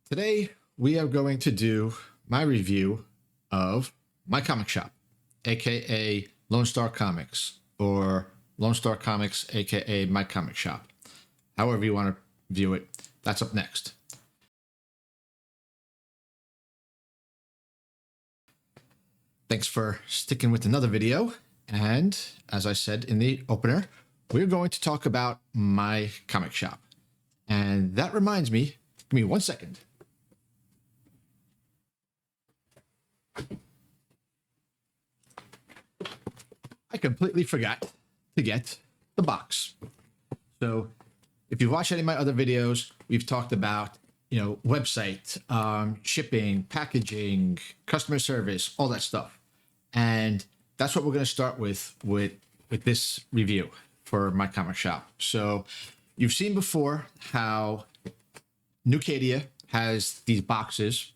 Today, we are going to do my review of My Comic Shop, aka Lone Star Comics, or Lone Star Comics, aka My Comic Shop. However you want to view it, that's up next. Thanks for sticking with another video. And as I said in the opener, we're going to talk about My Comic Shop. And that reminds me, give me 1 second. I completely forgot to get the box. So if you've watched any of my other videos, we've talked about, website, shipping, packaging, customer service, all that stuff. And that's what we're going to start with this review for My Comic Shop. So you've seen before how Nucadia has these boxes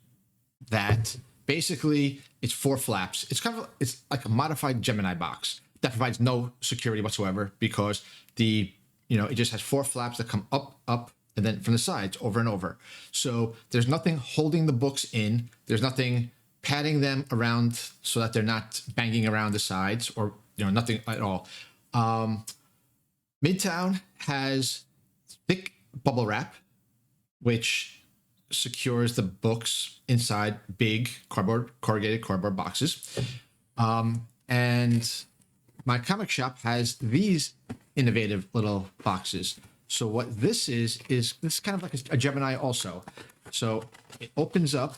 that basically it's 4 flaps. It's like a modified Gemini box that provides no security whatsoever because it just has 4 flaps that come up, and then from the sides over and over. So there's nothing holding the books in. There's nothing padding them around so that they're not banging around the sides, or nothing at all. Midtown has thick bubble wrap, which secures the books inside big corrugated cardboard boxes. And My Comic Shop has these innovative little boxes. So what this is this kind of like a Gemini also. So it opens up.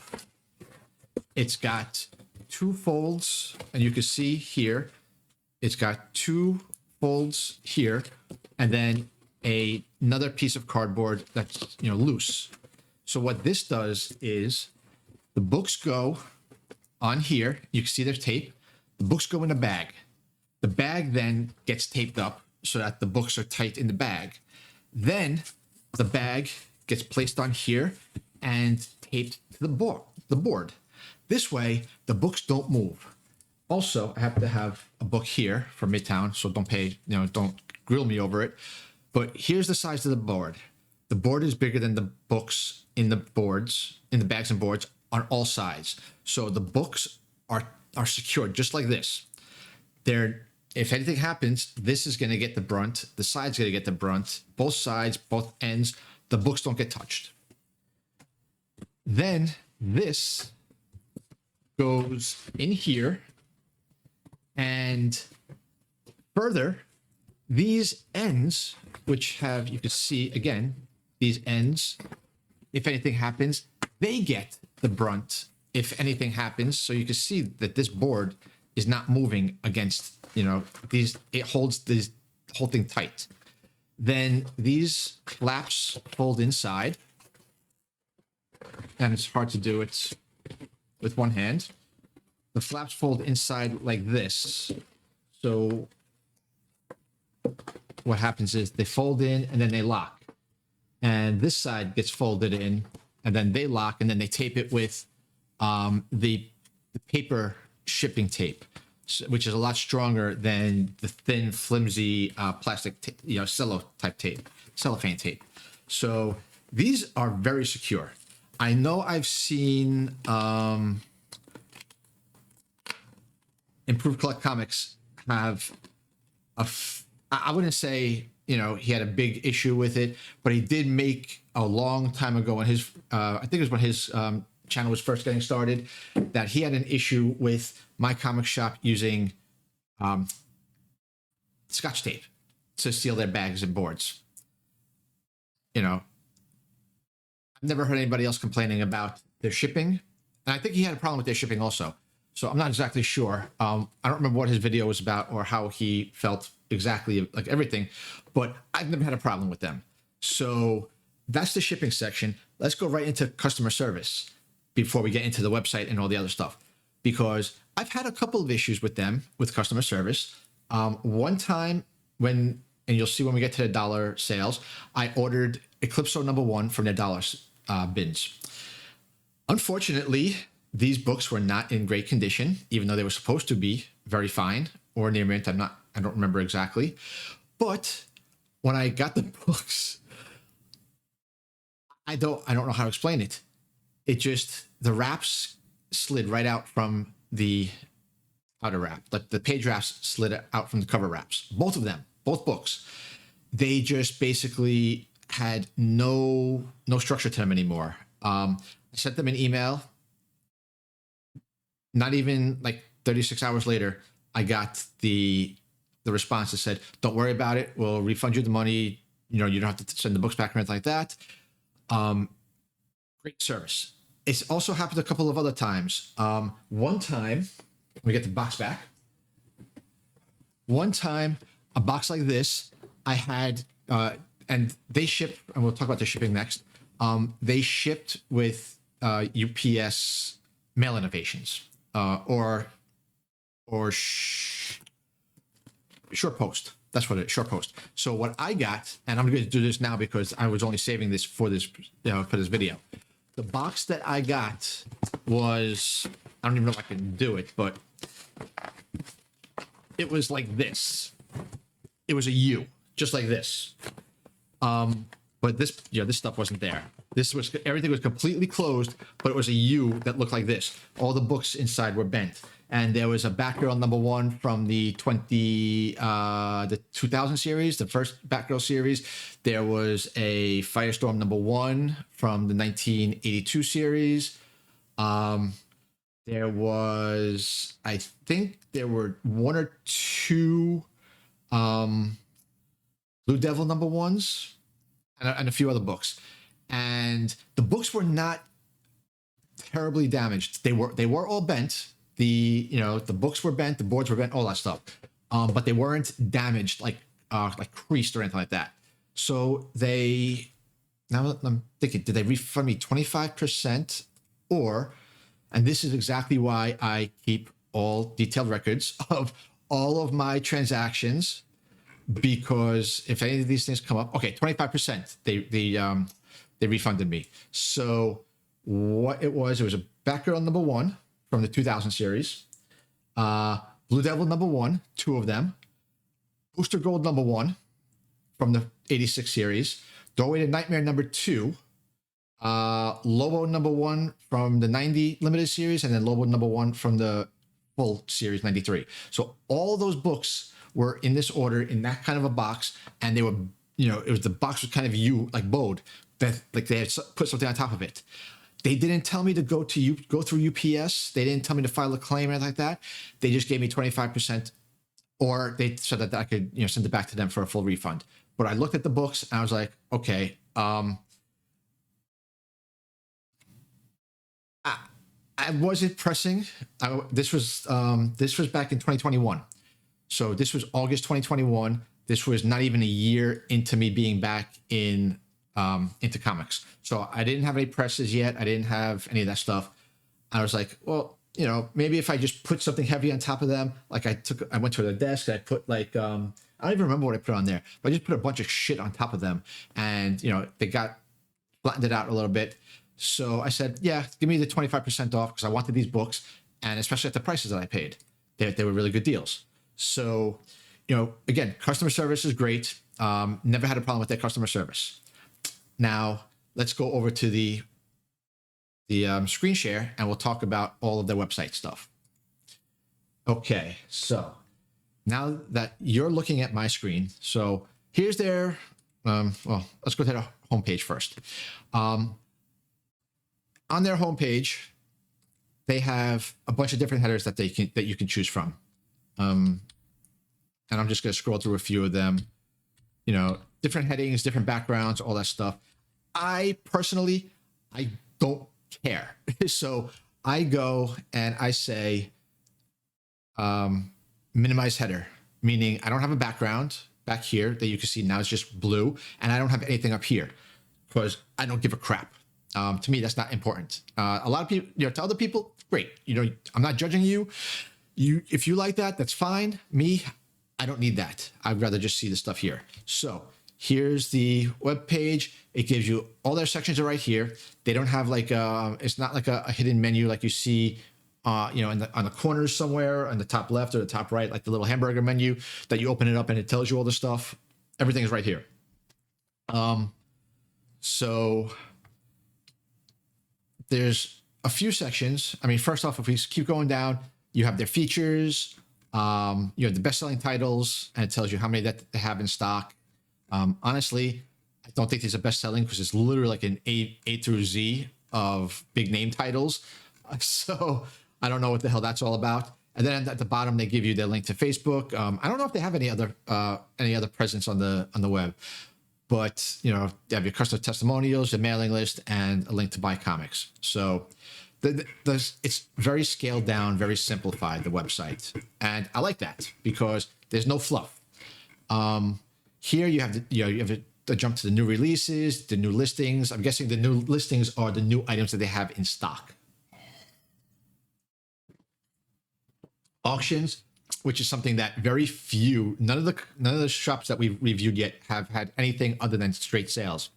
It's got 2 folds, and you can see here, it's got 2 folds here, and then another piece of cardboard that's loose. So what this does is the books go on here. You can see there's tape. The books go in a bag. The bag then gets taped up so that the books are tight in the bag. Then the bag gets placed on here and taped to the board. This way, the books don't move. Also, I have to have a book here for Midtown, so don't grill me over it. But here's the size of the board. The board is bigger than the books in the bags and boards on all sides. So the books are secured just like this. If anything happens, this is going to get the brunt. The side's going to get the brunt. Both sides, both ends, the books don't get touched. Then this goes in here, and further, these ends, which have, you can see again, these ends, if anything happens, they get the brunt if anything happens. So you can see that this board is not moving against, these, it holds this whole thing tight. Then these flaps fold inside, and it's hard to do it with one hand. The flaps fold inside like this. So what happens is they fold in and then they lock. And this side gets folded in, and then they lock, and then they tape it with the paper shipping tape, which is a lot stronger than the thin, flimsy plastic, cellophane tape. So these are very secure. I know I've seen Improved Collect Comics have I wouldn't say he had a big issue with it, but he did make a long time ago when his I think it was when his channel was first getting started, that he had an issue with My Comic Shop using Scotch tape to seal their bags and boards. I've never heard anybody else complaining about their shipping, and I think he had a problem with their shipping also. So I'm not exactly sure. I don't remember what his video was about or how he felt exactly, like everything, but I've never had a problem with them. So that's the shipping section. Let's go right into customer service before we get into the website and all the other stuff, because I've had a couple of issues with them with customer service. One time and you'll see when we get to the dollar sales, I ordered Eclipso #1 from their dollar bins. Unfortunately, these books were not in great condition, even though they were supposed to be very fine or near mint. I don't remember exactly. But when I got the books, I don't know how to explain it. the wraps slid right out from the outer wrap. Like the page wraps slid out from the cover wraps. Both of them, both books. They just basically had no structure to them anymore. I sent them an email. Not even like 36 hours later, I got the response that said, "Don't worry about it. We'll refund you the money. You know, you don't have to send the books back or anything like that." Great service. It's also happened a couple of other times. One time, we get the box back. One time, a box like this, I had, and they shipped, and we'll talk about the shipping next. They shipped with UPS Mail Innovations or short post. That's what it is, short post. So what I got, and I'm going to do this now because I was only saving this for this video. The box that I got was, I don't even know if I can do it, but it was like this. It was a U, just like this. But this stuff wasn't there. Everything was completely closed, but it was a U that looked like this. All the books inside were bent. And there was a Batgirl #1 from the 2000 series, the first Batgirl series. There was a Firestorm #1 from the 1982 series. There was, I think there were one or two Blue Devil #1s and a few other books. And the books were not terribly damaged. They were all bent. The books were bent, the boards were bent, all that stuff. But they weren't damaged, like creased or anything like that. So now I'm thinking, did they refund me 25%? Or, and this is exactly why I keep all detailed records of all of my transactions, because if any of these things come up, okay, 25%, they refunded me. So what it was a Batgirl #1 from the 2000 series, Blue Devil #1, 2 of them, Booster Gold #1 from the 86 series, Doorway to Nightmare #2, Lobo #1 from the 90 limited series, and then Lobo #1 from the full series 93. So all those books were in this order, in that kind of a box, and they were, the box was kind of bowed, that like they had put something on top of it. They didn't tell me to go through UPS. They didn't tell me to file a claim or anything like that. They just gave me 25%, or they said that I could, send it back to them for a full refund. But I looked at the books and I was like, okay, I wasn't pressing. This was back in 2021. So this was August 2021. This was not even a year into me being back into comics. So I didn't have any presses yet. I didn't have any of that stuff. I was like, well, maybe if I just put something heavy on top of them, like I went to the desk, I put I don't even remember what I put on there, but I just put a bunch of shit on top of them, and they got flattened it out a little bit. So I said, yeah, give me the 25% off, because I wanted these books, and especially at the prices that I paid, they were really good deals. So, again, customer service is great. Never had a problem with their customer service. Now let's go over to the screen share, and we'll talk about all of their website stuff. Okay, so now that you're looking at my screen, so here's their, well, let's go to the homepage first. On their homepage, they have a bunch of different headers that you can choose from. And I'm just going to scroll through a few of them, different headings, different backgrounds, all that stuff. I personally don't care. So I go and I say, minimize header, meaning I don't have a background back here that you can see now. It's just blue, and I don't have anything up here because I don't give a crap. To me, that's not important. A lot of people, to other people, great. I'm not judging you. If you like that, that's fine. Me, I don't need that. I'd rather just see the stuff here. So here's the web page. It gives you all their sections are right here. They don't have it's not like a hidden menu like you see, on the corners somewhere on the top left or the top right, like the little hamburger menu that you open it up and it tells you all the stuff. Everything is right here. So there's a few sections. I mean, first off, if we keep going down, you have their features, you have the best-selling titles, and it tells you how many that they have in stock. Honestly, I don't think these are best-selling because it's literally like an A through Z of big name titles. So I don't know what the hell that's all about. And then at the bottom, they give you their link to Facebook. I don't know if they have any other presence on the web, but you have your customer testimonials, your mailing list, and a link to buy comics. So it's very scaled down, very simplified, the website, and I like that because there's no fluff. Here you have the jump to the new releases, the new listings. I'm guessing the new listings are the new items that they have in stock. Auctions, which is something that very few, none of the shops that we've reviewed yet have had anything other than straight sales.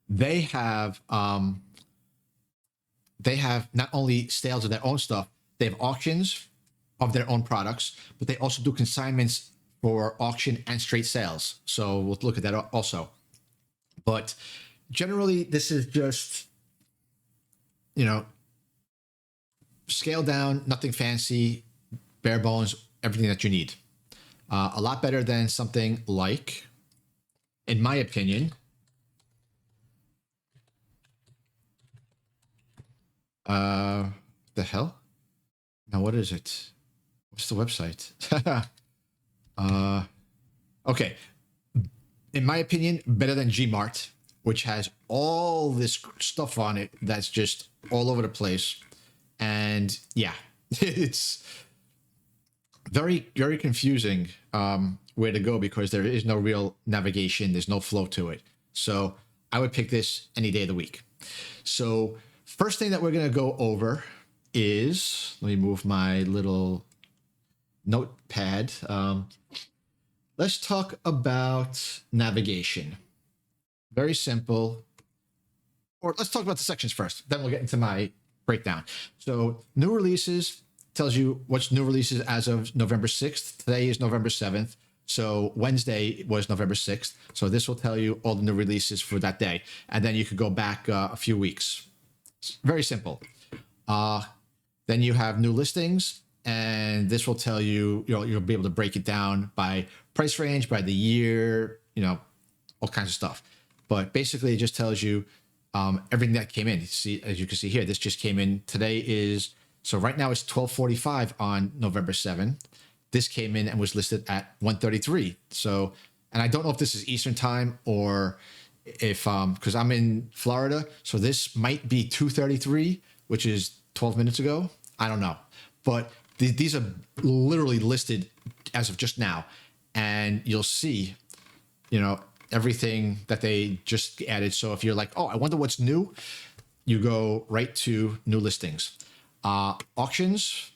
They have not only sales of their own stuff, they have auctions of their own products, but they also do consignments for auction and straight sales. So we'll look at that also. But generally, this is just, scaled down, nothing fancy, bare bones, everything that you need. A lot better than something like, in my opinion, the hell? Now, what is it? What's the website? Okay. In my opinion, better than Gmart, which has all this stuff on it that's just all over the place. And yeah, it's very, very confusing where to go because there is no real navigation. There's no flow to it. So I would pick this any day of the week. So first thing that we're going to go over is, let me move my little notepad. Let's talk about navigation. Very simple. Or let's talk about the sections first. Then we'll get into my breakdown. So new releases tells you what's new releases as of November 6th. Today is November 7th. So Wednesday was November 6th. So this will tell you all the new releases for that day. And then you could go back a few weeks. It's very simple. Then you have new listings. And this will tell you, you'll be able to break it down by price range, by the year, all kinds of stuff. But basically, it just tells you everything that came in. See, as you can see here, this just came in. Today is, so right now it's 12:45 on November 7th. This came in and was listed at 1:33. So, and I don't know if this is Eastern time or if, because I'm in Florida, so this might be 2:33, which is 12 minutes ago. I don't know. But these are literally listed as of just now. And you'll see, everything that they just added. So if you're like, oh, I wonder what's new, you go right to new listings. Auctions,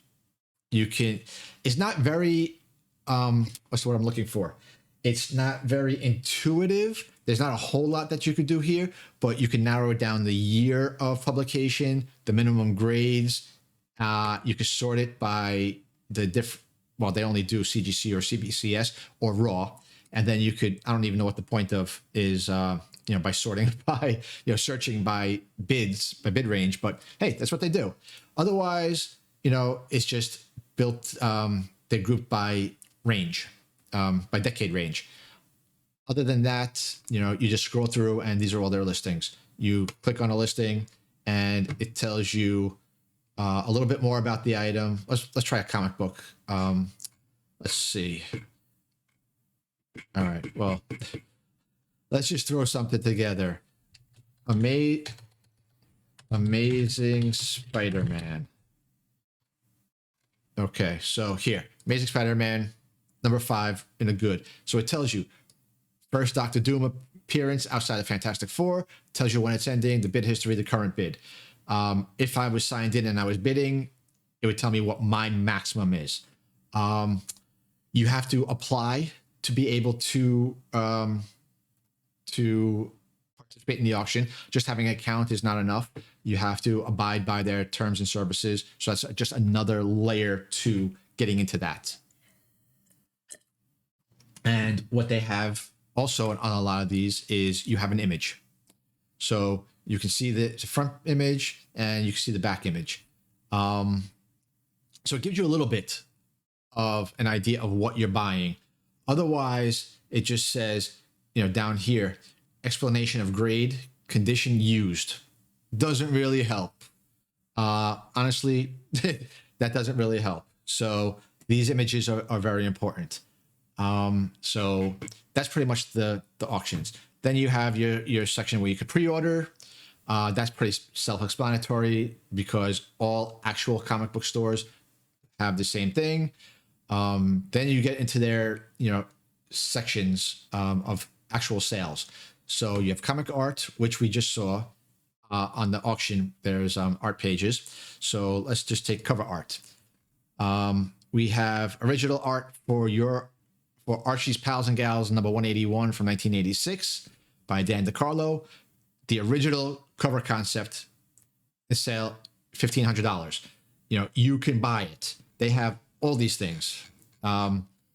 it's not very, what's the word I'm looking for? It's not very intuitive. There's not a whole lot that you could do here, but you can narrow it down the year of publication, the minimum grades. You could sort it by the well, they only do CGC or CBCS or raw. And then you could, I don't even know what the point of is, by sorting by, searching by bids, by bid range, but hey, that's what they do. Otherwise, it's just built, they're grouped by range, by decade range. Other than that, you just scroll through and these are all their listings. You click on a listing and it tells you a little bit more about the item. Let's try a comic book. Let's see. All right. Well, let's just throw something together. Amazing Spider-Man. Okay, so here, Amazing Spider-Man, number 5 in a good. So it tells you first Doctor Doom appearance outside of Fantastic Four. Tells you when it's ending, the bid history, the current bid. If I was signed in and I was bidding, it would tell me what my maximum is. You have to apply to be able to participate in the auction. Just having an account is not enough. You have to abide by their terms and services. So that's just another layer to getting into that. And what they have also on a lot of these is you have an image. So You can see the front image and you can see the back image. So it gives you a little bit of an idea of what you're buying. Otherwise, it just says, down here, explanation of grade, condition used. Doesn't really help. Honestly, that doesn't really help. So these images are very important. So that's pretty much the auctions. Then you have your section where you could pre-order. That's pretty self-explanatory because all actual comic book stores have the same thing. Then you get into their, sections of actual sales. So you have comic art, which we just saw on the auction. There's art pages. So let's just take cover art. We have original art for Archie's Pals and Gals number 181 from 1986 by Dan DeCarlo. The original cover concept is sale $1,500. You can buy it. They have all these things.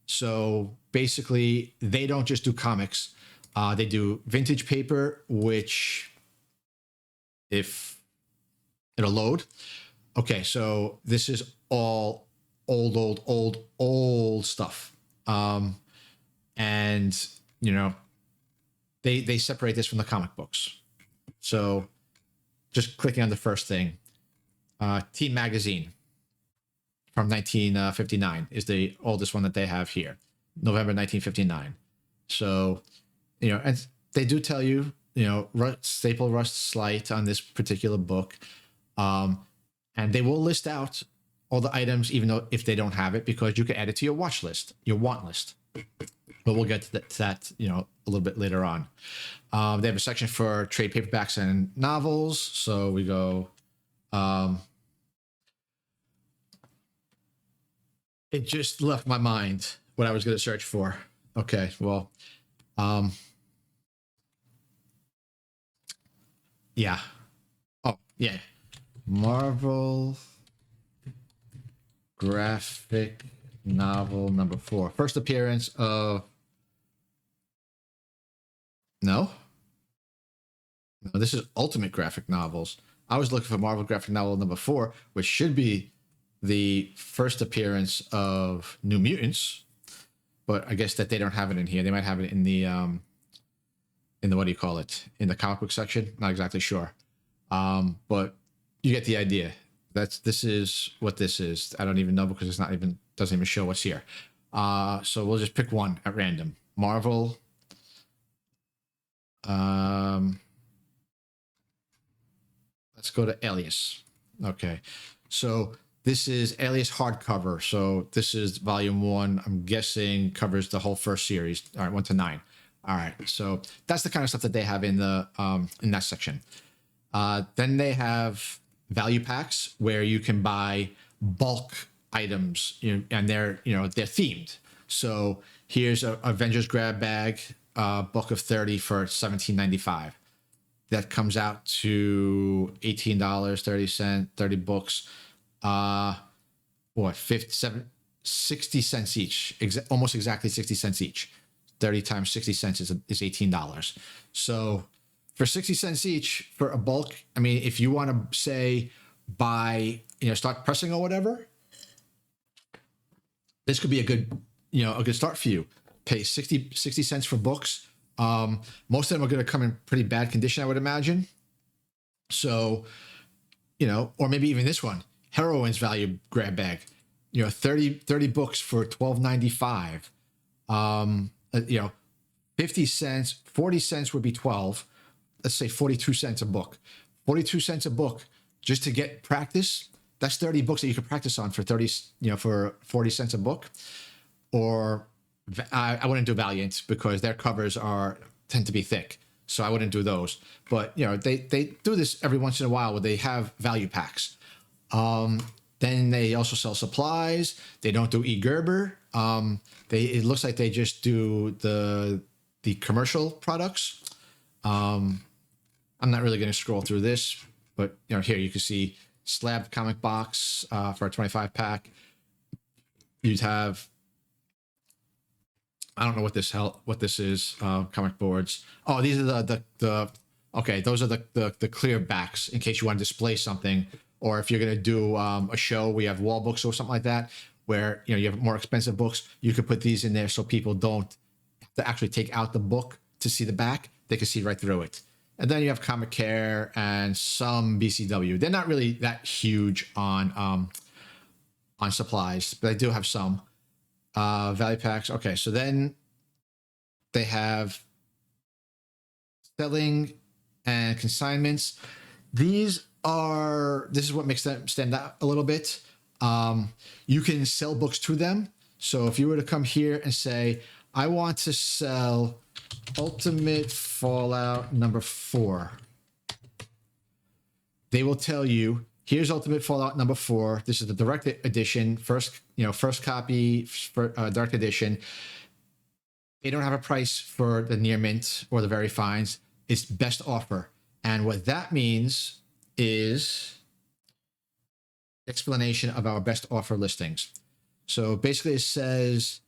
So basically, they don't just do comics. They do vintage paper, which, if it'll load. Okay, so this is all old stuff. And they separate this from the comic books. So just clicking on the first thing, Teen Magazine from 1959 is the oldest one that they have here, November 1959. So, and they do tell you, staple rust slight on this particular book. And they will list out all the items, even though if they don't have it, because you can add it to your watch list, your want list. But we'll get to that, a little bit later on. They have a section for trade paperbacks and novels. So we go, it just left my mind what I was going to search for. Okay, well, yeah. Oh, yeah. Marvel graphic novel number 4. First appearance of... No, this is Ultimate Graphic Novels. I was looking for Marvel graphic novel number 4, which should be the first appearance of New Mutants, but I guess that they don't have it in here. They might have it in the what do you call it? In the comic book section. Not exactly sure. But you get the idea. This is what this is. I don't even know because doesn't even show what's here. So we'll just pick one at random. Marvel. Let's go to Alias. Okay. So this is Alias hardcover. So this is volume 1. I'm guessing covers the whole first series. All right, 1 to 9. All right. So that's the kind of stuff that they have in the in that section. Then they have value packs where you can buy bulk items, and they're themed. So here's a Avengers grab bag, bulk of 30 for $17.95. That comes out to $18.30, 30 books. 60 cents each, almost exactly 60 cents each. 30 times 60 cents is $18. So for 60 cents each for a bulk, I mean, if you want to say buy, start pressing or whatever, this could be a good start for you. Pay 60 cents for books. Most of them are going to come in pretty bad condition, I would imagine. So, or maybe even this one, Heroines value grab bag, 30 books for $12.95. 50 cents, 40 cents would be 12. Let's say 42 cents a book. 42 cents a book just to get practice. That's 30 books that you could practice on for 30, for 40 cents a book. Or I wouldn't do Valiant because their covers tend to be thick. So I wouldn't do those. But, they do this every once in a while where they have value packs. Then they also sell supplies. They don't do E-Gerber. It looks like they just do the commercial products. I'm not really going to scroll through this, but here you can see slab comic box for a 25 pack. You'd have, I don't know what this is. Comic boards. Oh, these are the Okay, those are the clear backs in case you want to display something, or if you're going to do a show, we have wall books or something like that, where you have more expensive books. You could put these in there so people don't have to actually take out the book to see the back. They can see right through it. And then you have Comic Care and some BCW. They're not really that huge on supplies, but I do have some value packs. Okay, so then they have selling and consignments. This is what makes them stand out a little bit. You can sell books to them. So if you were to come here and say, I want to sell Ultimate Fallout #4, they will tell you, here's Ultimate Fallout #4. This is the direct edition, first copy, direct edition. They don't have a price for the near mint or the very fines. It's best offer. And what that means is explanation of our best offer listings. So basically it says,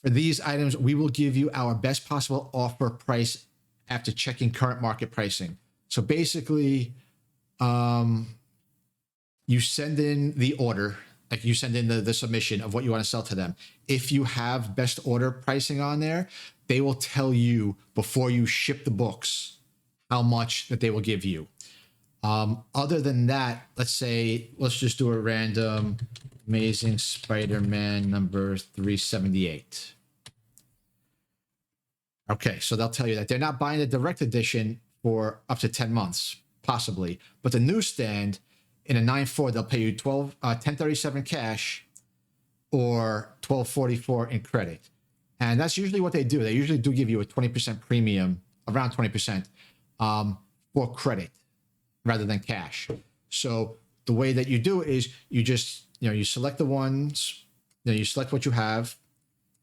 for these items, we will give you our best possible offer price after checking current market pricing. So basically, you send in the order, like you send in the submission of what you want to sell to them. If you have best order pricing on there, they will tell you before you ship the books how much that they will give you. Other than that, let's just do a random Amazing Spider-Man #378. Okay, so they'll tell you that they're not buying the direct edition for up to 10 months, possibly. But the newsstand, in a 9.4, they'll pay you $10.37 cash or $12.44 in credit. And that's usually what they do. They usually do give you a 20% premium, around 20%, for credit rather than cash. So the way that you do it is you just, you select the ones, you select what you have,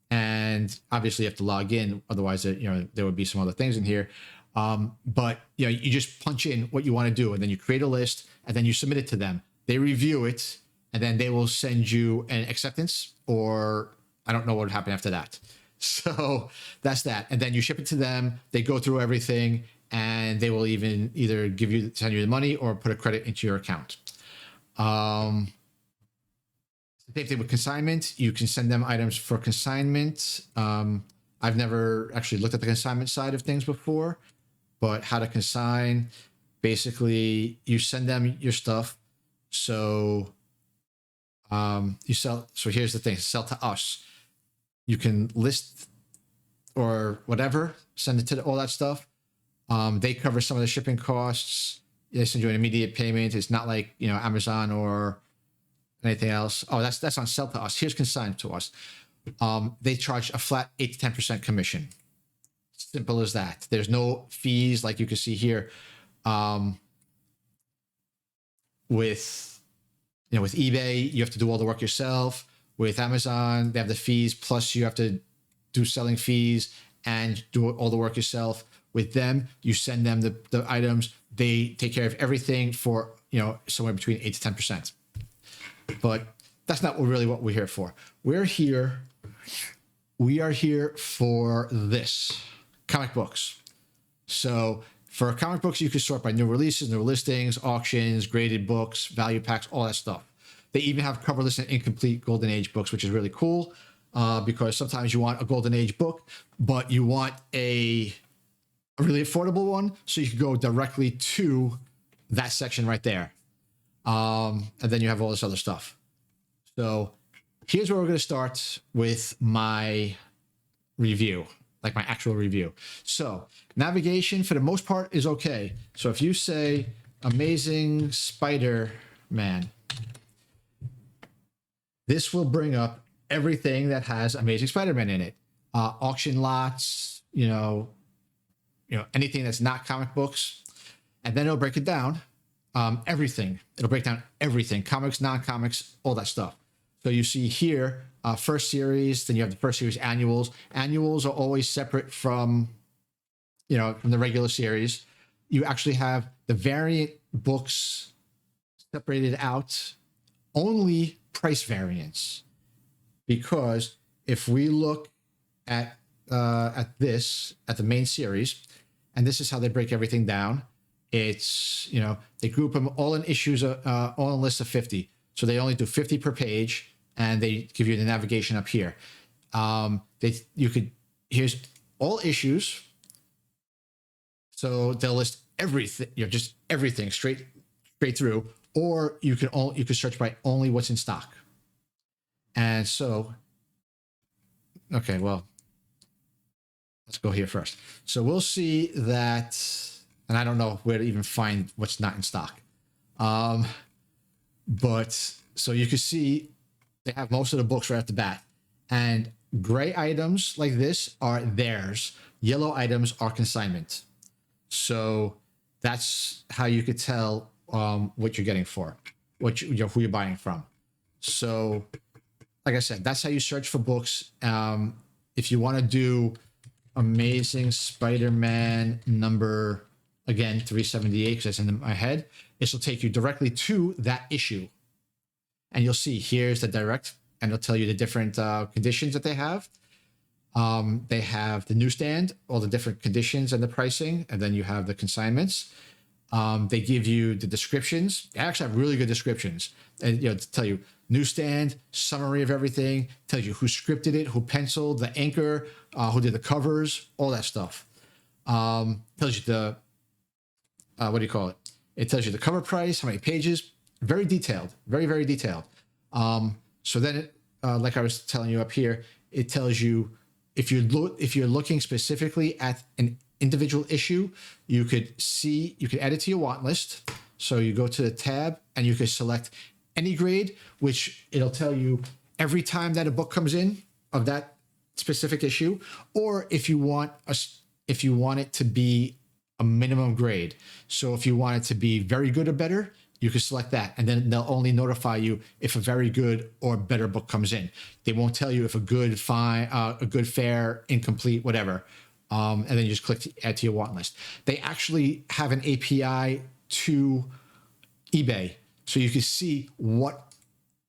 and obviously you have to log in. Otherwise, there would be some other things in here. But you just punch in what you want to do, and then you create a list, and then you submit it to them. They review it, and then they will send you an acceptance, or I don't know what would happen after that. So that's that. And then you ship it to them. They go through everything, and they will even either send you the money or put a credit into your account. Same thing with consignment. You can send them items for consignment. I've never actually looked at the consignment side of things before, but how to consign, basically you send them your stuff. So you sell. So here's the thing, sell to us. You can list or whatever, send it to all that stuff. They cover some of the shipping costs. They send you an immediate payment. It's not like, Amazon or anything else. Oh, that's on sell to us. Here's consigned to us. They charge a flat 8 to 10% commission. Simple as that. There's no fees like you can see here. With eBay, you have to do all the work yourself. With Amazon, they have the fees, plus you have to do selling fees and do all the work yourself. With them, you send them the items. They take care of everything for, somewhere between 8 to 10%. But that's not really what we're here for. We are here for this, comic books. So for comic books, you can sort by new releases, new listings, auctions, graded books, value packs, all that stuff. They even have coverless and incomplete Golden Age books, which is really cool, because sometimes you want a Golden Age book, but you want a really affordable one, so you can go directly to that section right there. And then you have all this other stuff. So here's where we're going to start with my review, like my actual review. So navigation for the most part is okay. So if you say Amazing Spider-Man, this will bring up everything that has Amazing Spider-Man in it. Auction lots, anything that's not comic books. And then it'll break it down. Everything. It'll break down everything. Comics, non-comics, all that stuff. So you see here, first series, then you have the first series annuals. Annuals are always separate from the regular series. You actually have the variant books separated out, only price variants. Because if we look at the main series, and this is how they break everything down. It's, you know, they group them all in issues, all in lists of 50. So they only do 50 per page, and they give you the navigation up here. Here's all issues. So they'll list everything, you know, just everything straight through, or you could search by only what's in stock. And so, okay, well, let's go here first. So we'll see that, and I don't know where to even find what's not in stock. But so you can see they have most of the books right off the bat, and gray items like this are theirs. Yellow items are consignment. So that's how you could tell what you're getting for, who you're buying from. So, like I said, that's how you search for books. If you want to do Amazing Spider-Man number, again, 378, because that's in my head, this will take you directly to that issue. And you'll see here's the direct, and it'll tell you the different conditions that they have. They have the newsstand, all the different conditions and the pricing, and then you have the consignments. They give you the descriptions. They actually have really good descriptions, and, you know, to tell you newsstand, summary of everything, tells you who scripted it, who penciled, the anchor, who did the covers, all that stuff. Tells you the what do you call it? It tells you the cover price, how many pages. Very detailed, very, very detailed. So then, like I was telling you up here, it tells you if you're looking specifically at an individual issue, you could add it to your want list. So you go to the tab and you can select any grade, which it'll tell you every time that a book comes in of that specific issue, or if you want it to be a minimum grade. So if you want it to be very good or better, you can select that, and then they'll only notify you if a very good or better book comes in. They won't tell you if a good, fine, a good, fair, incomplete, whatever. And then you just click to add to your want list. They actually have an API to eBay, so you can see what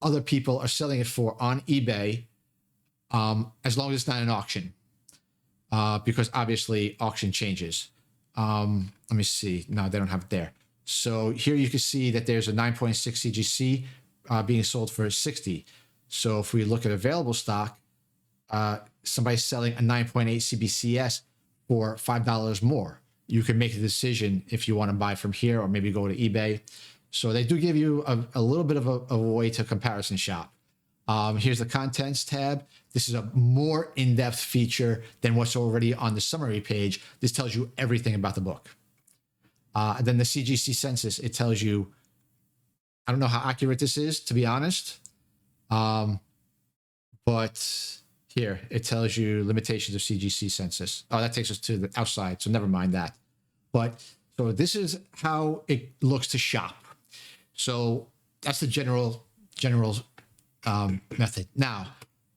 other people are selling it for on eBay, as long as it's not an auction, because obviously auction changes. Let me see. No, they don't have it there. So here you can see that there's a 9.6 CGC being sold for 60. So if we look at available stock, somebody's selling a 9.8 CBCS for $5 more. You can make a decision if you want to buy from here or maybe go to eBay. So they do give you a little bit of a way to comparison shop. Here's the contents tab. This is a more in-depth feature than what's already on the summary page. This tells you everything about the book. And then the CGC census, it tells you, I don't know how accurate this is, to be honest. But here, it tells you limitations of CGC census. Oh, that takes us to the outside, so never mind that. But so this is how it looks to shop. So that's the general method. Now,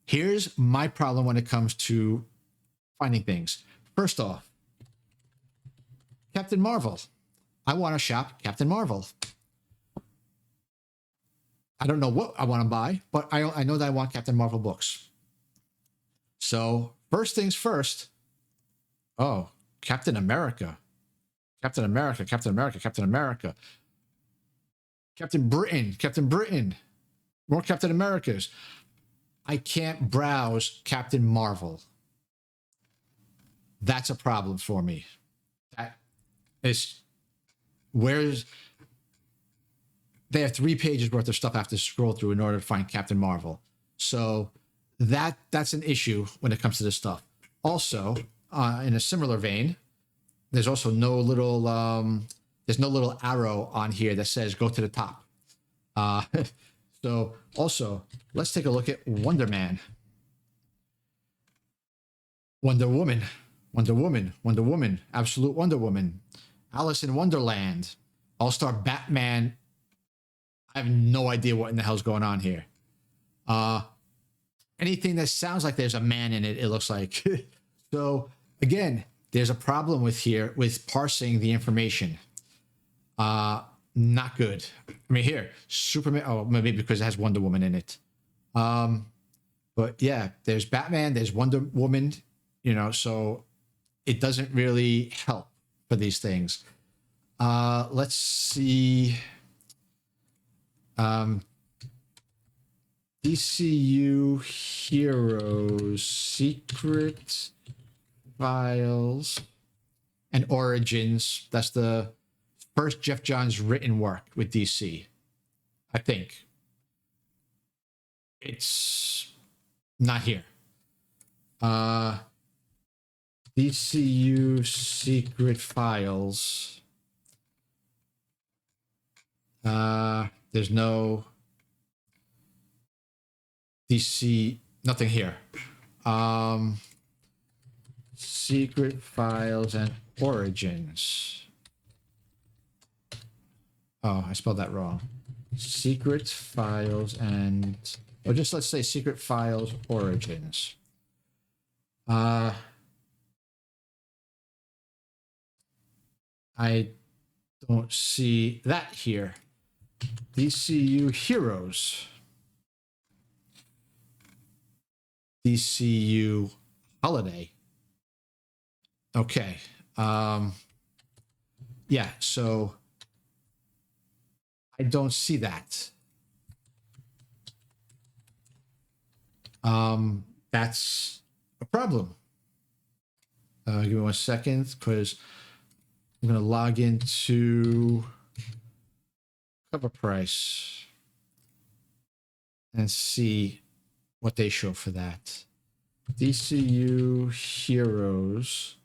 here's my problem when it comes to finding things. First off, Captain Marvel. I want to shop Captain Marvel. I don't know what I want to buy, but I know that I want Captain Marvel books. So first things first. Oh, Captain America. Captain America, Captain America, Captain America. Captain Britain. More Captain Americas. I can't browse Captain Marvel. That's a problem for me. That is... they have 3 pages worth of stuff I have to scroll through in order to find Captain Marvel. So that's an issue when it comes to this stuff. Also, in a similar vein, there's also no little arrow on here that says go to the top. So also, let's take a look at Wonder Man. Wonder Woman, Absolute Wonder Woman, Alice in Wonderland, All-Star Batman. I have no idea what in the hell's going on here. Anything that sounds like there's a man in it, it looks like. So again, there's a problem with parsing the information. Not good. I mean, here, Superman. Oh, maybe because it has Wonder Woman in it. But yeah, there's Batman, there's Wonder Woman. So it doesn't really help. for these things. Let's see. DCU Heroes, Secret Files, and Origins. That's the first Jeff Johns written work with DC. I think. It's not here. DCU Secret Files. There's no DC, nothing here. Secret Files and Origins. Oh, I spelled that wrong. Secret Files and, or just let's say Secret Files Origins. I don't see that here. DCU Heroes. DCU Holiday. Okay. Yeah, so I don't see that. That's a problem. Give me 1 second, because I'm going to log into Cover Price and see what they show for that. DCU Heroes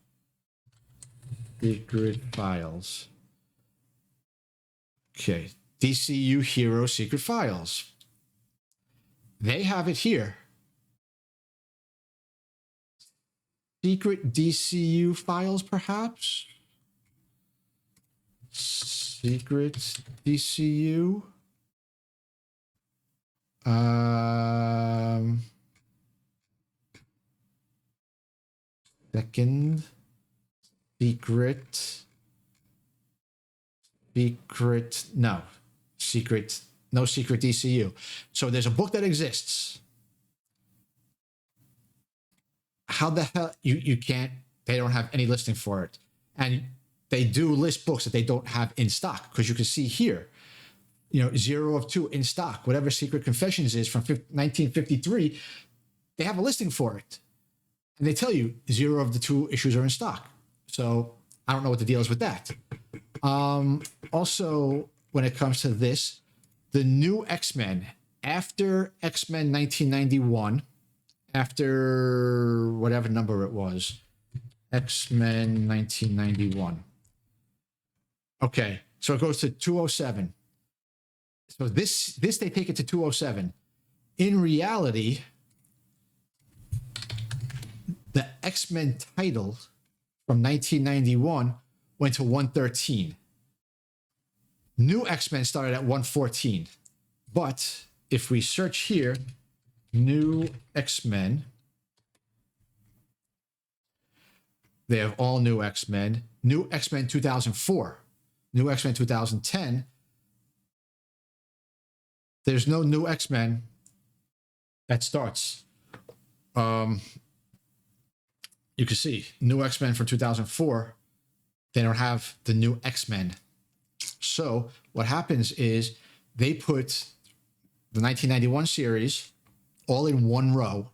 Secret Files. Okay, DCU Heroes Secret Files. They have it here. Secret DCU Files, perhaps? Secret DCU. Second. Secret. No. No Secret DCU. So there's a book that exists. How the hell you can't, they don't have any listing for it. And they do list books that they don't have in stock, because you can see here, 0 of 2 in stock. Whatever Secret Confessions is from 1953, they have a listing for it. And they tell you 0 of the 2 issues are in stock. So I don't know what the deal is with that. Also, when it comes to this, the new X-Men, after X-Men 1991, after whatever number it was, X-Men 1991. Okay, so it goes to 207. So this they take it to 207. In reality, the X-Men title from 1991 went to 113. New X-Men started at 114. But if we search here, New X-Men, they have all New X-Men. New X-Men 2004. New X-Men 2010. There's no New X-Men that starts. You can see New X-Men from 2004. They don't have the New X-Men. So what happens is they put the 1991 series all in one row,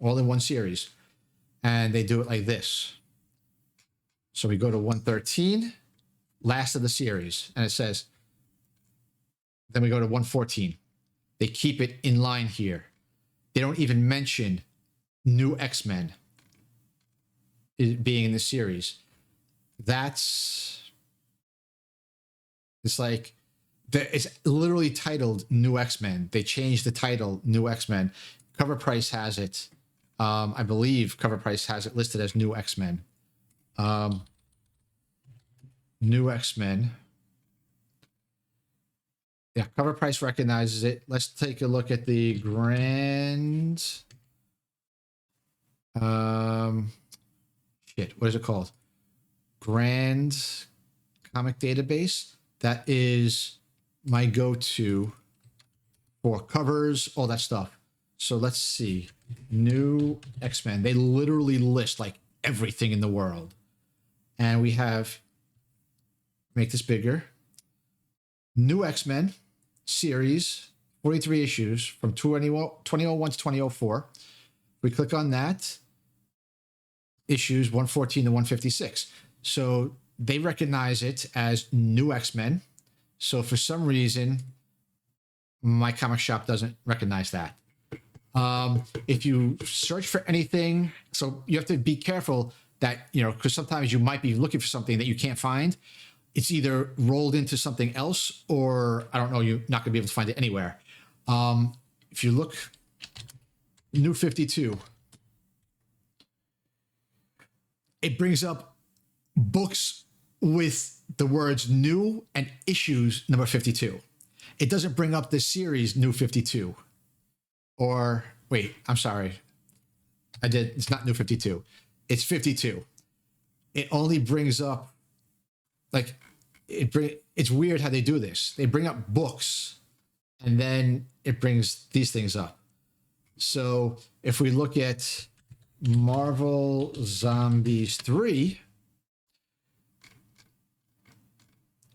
all in one series, and they do it like this. So we go to 113, last of the series, and it says, then we go to 114. They keep it in line here. They don't even mention New X-Men being in the series. It's like, it's literally titled New X-Men. They changed the title, New X-Men. Cover Price has it. I believe Cover Price has it listed as New X-Men. New X-Men. Yeah, Cover Price recognizes it. Let's take a look at the grand... what is it called? Grand Comic Database. That is my go-to for covers, all that stuff. So let's see. New X-Men. They literally list like everything in the world. And we have make this bigger. New X-Men series, 43 issues from 2001 to 2004. We click on that, issues 114 to 156. So they recognize it as New X-Men. So for some reason, my comic shop doesn't recognize that. If you search for anything, so you have to be careful that, you know, because sometimes you might be looking for something that you can't find. It's either rolled into something else, or I don't know, you're not going to be able to find it anywhere. If you look, New 52, it brings up books with the words new and issues number 52. It doesn't bring up the series New 52. Or wait, I'm sorry. It's not New 52. It's 52. It only brings up, like, it's weird how they do this. They bring up books and then it brings these things up. So if we look at Marvel Zombies 3,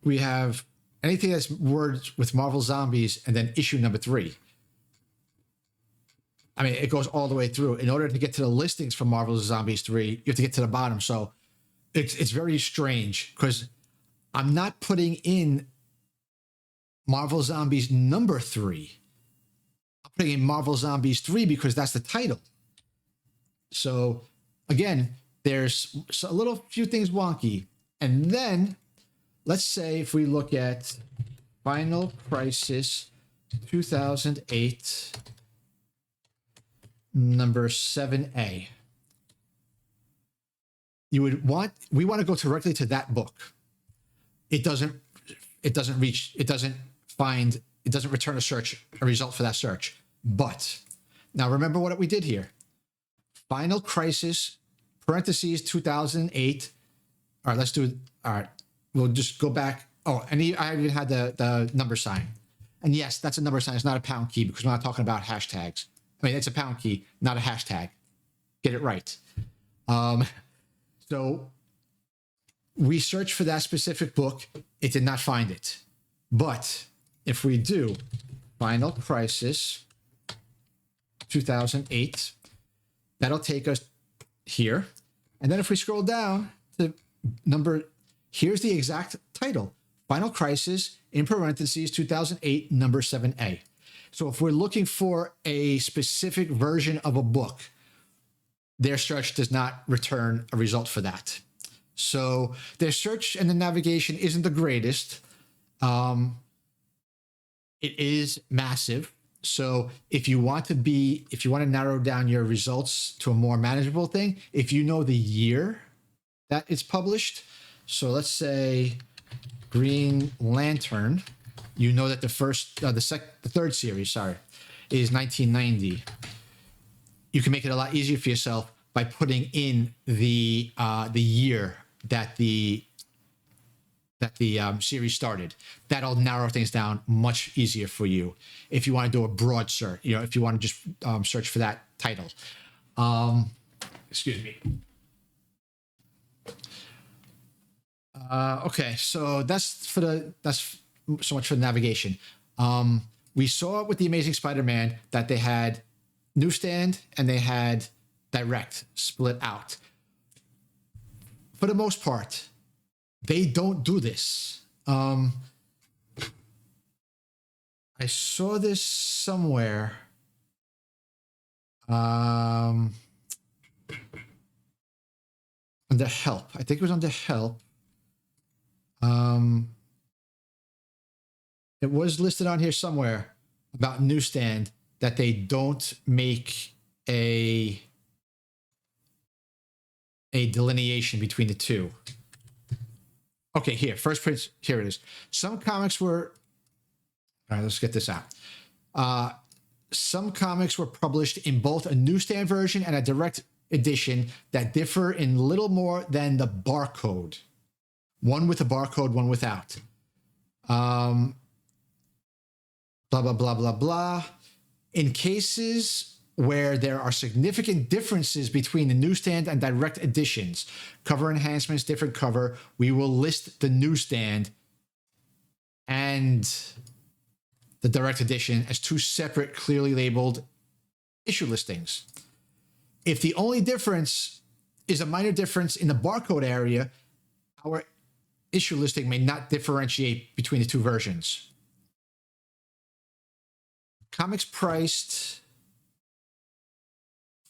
we have anything that's words with Marvel Zombies and then issue number 3. I mean, it goes all the way through. In order to get to the listings for Marvel Zombies 3, you have to get to the bottom. So it's very strange because I'm not putting in Marvel Zombies number 3. I'm putting in Marvel Zombies 3 because that's the title. So again, there's a little few things wonky. And then let's say if we look at Final Crisis 2008, number 7A. We want to go directly to that book. It doesn't return a result for that search. But now remember what we did here. Final Crisis, parentheses, 2008. All right, let's do it. All right, we'll just go back. Oh, and I even had the number sign. And yes, that's a number sign. It's not a pound key because we're not talking about hashtags. I mean, it's a pound key, not a hashtag. Get it right. So we searched for that specific book. It did not find it. But if we do Final Crisis 2008, that'll take us here. And then if we scroll down to here's the exact title, Final Crisis, in parentheses, 2008, number 7A. So if we're looking for a specific version of a book, their search does not return a result for that. So their search and the navigation isn't the greatest. It is massive. So if you want to narrow down your results to a more manageable thing, if you know the year that it's published, so let's say Green Lantern, you know that the third series, is 1990. You can make it a lot easier for yourself by putting in the year that the series started. That'll narrow things down much easier for you if you want to do a broad search. You know, if you want to just search for that title. Excuse me. Okay, so that's so much for the navigation. We saw with the Amazing Spider-Man that they had newsstand and they had direct split out. For the most part, they don't do this. I saw this somewhere. Under help. I think it was under help. It was listed on here somewhere about newsstand that they don't make a delineation between the two. Okay, here, first print, here it is. Some comics were, all right, let's get this out. Some comics were published in both a newsstand version and a direct edition that differ in little more than the barcode. One with a barcode, one without. Blah, blah, blah, blah, blah. In cases where there are significant differences between the newsstand and direct editions. Cover enhancements, different cover. We will list the newsstand and the direct edition as two separate, clearly labeled issue listings. If the only difference is a minor difference in the barcode area, our issue listing may not differentiate between the two versions. Comics priced